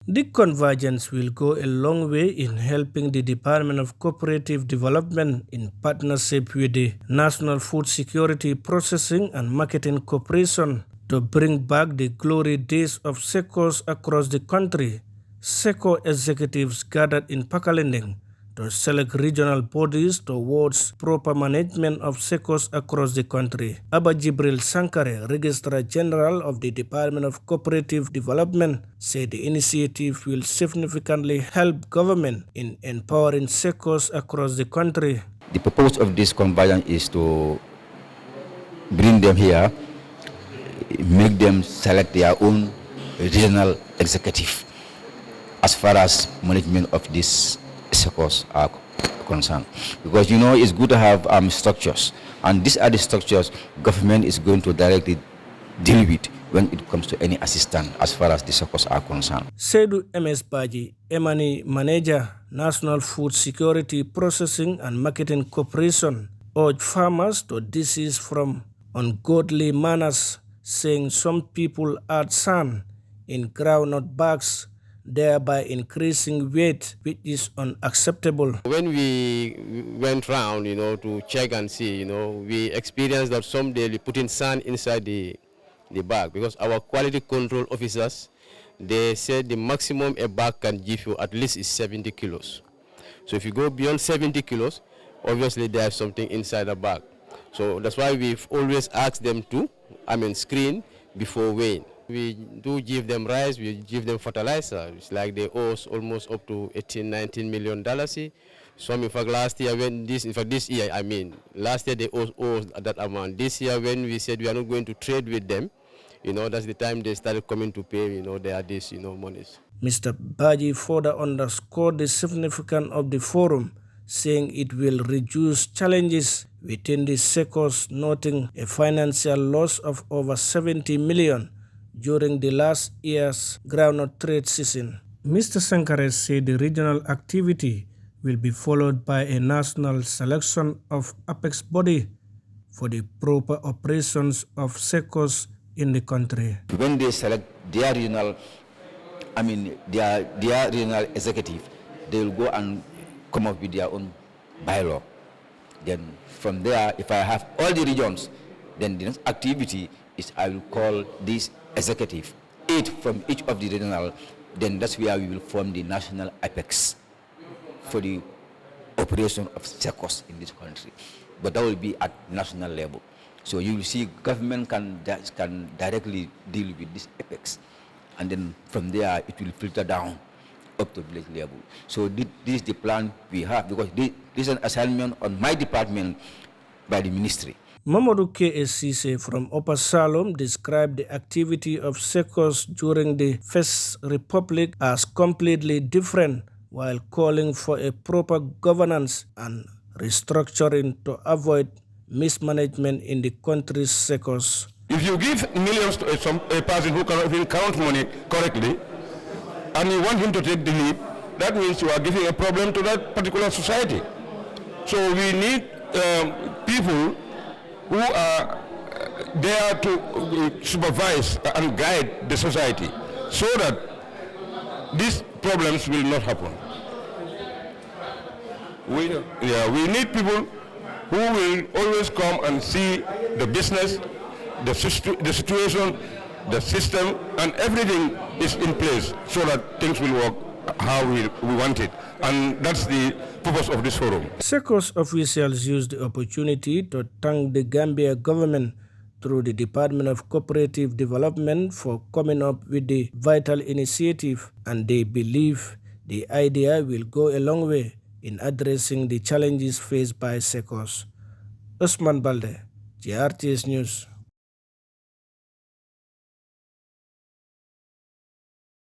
The convergence will go a long way in helping the Department of Cooperative Development in partnership with the National Food Security Processing and Marketing Corporation to bring back the glory days of SECOs across the country. SECO executives gathered in Pakalending to select regional bodies towards proper management of SECOs across the country. Abba Jibril Sankare, Registrar General of the Department of Cooperative Development, said the initiative will significantly help government in empowering SECOs across the country. The purpose of this convergence is to bring them here, make them select their own regional executive as far as management of these SECOs are concerned. Because it's good to have structures, and these are the structures government is going to directly deal with when it comes to any assistance as far as the SECOs are concerned. Seydou MS Baji, Emani Manager, National Food Security Processing and Marketing Corporation, urged farmers to desist from ungodly manners, saying some people add sand in groundnut bags, thereby increasing weight, which is unacceptable. When we went round, to check and see, we experienced that some they putting sand inside the bag, because our quality control officers, they said the maximum a bag can give you at least is 70 kilos. So if you go beyond 70 kilos, obviously there's something inside the bag. So that's why we've always asked them to, screen before weighing. We do give them rice, we give them fertilizer. It's like they owe us almost up to $18–19 million. Some, in fact, last year, last year they owe that amount. This year, when we said we are not going to trade with them, that's the time they started coming to pay, their monies. Mr. Baji further underscored the significance of the forum, saying it will reduce challenges within the SECOs, noting a financial loss of over 70 million during the last year's groundnut trade season. Mr. Sankare said the regional activity will be followed by a national selection of apex body for the proper operations of SECOs in the country. When they select their regional, their regional executive, they will go and come up with their own bylaw. Then from there, if I have all the regions, then the next activity is I will call this executive, 8 from each of the regional, then that's where we will form the national apex for the operation of SECOs in this country. But that will be at national level. So you will see government can directly deal with this apex, and then from there it will filter down up to village level. So this is the plan we have, because this is an assignment on my department by the ministry. Mamadou K.S.C.C. from Upper Salom described the activity of SECOs during the First Republic as completely different, while calling for a proper governance and restructuring to avoid mismanagement in the country's SECOs. If you give millions to a person who cannot even count money correctly, and you want him to take the lead, that means you are giving a problem to that particular society. So we need people who are there to supervise and guide the society, so that these problems will not happen. We need people who will always come and see the business, the situation, the system, and everything is in place, so that things will work how we want it. And that's the purpose of this forum. SECOs officials used the opportunity to thank the Gambia government through the Department of Cooperative Development for coming up with the vital initiative, and they believe the idea will go a long way in addressing the challenges faced by SECOs. Ousman Baldeh, GRTS News.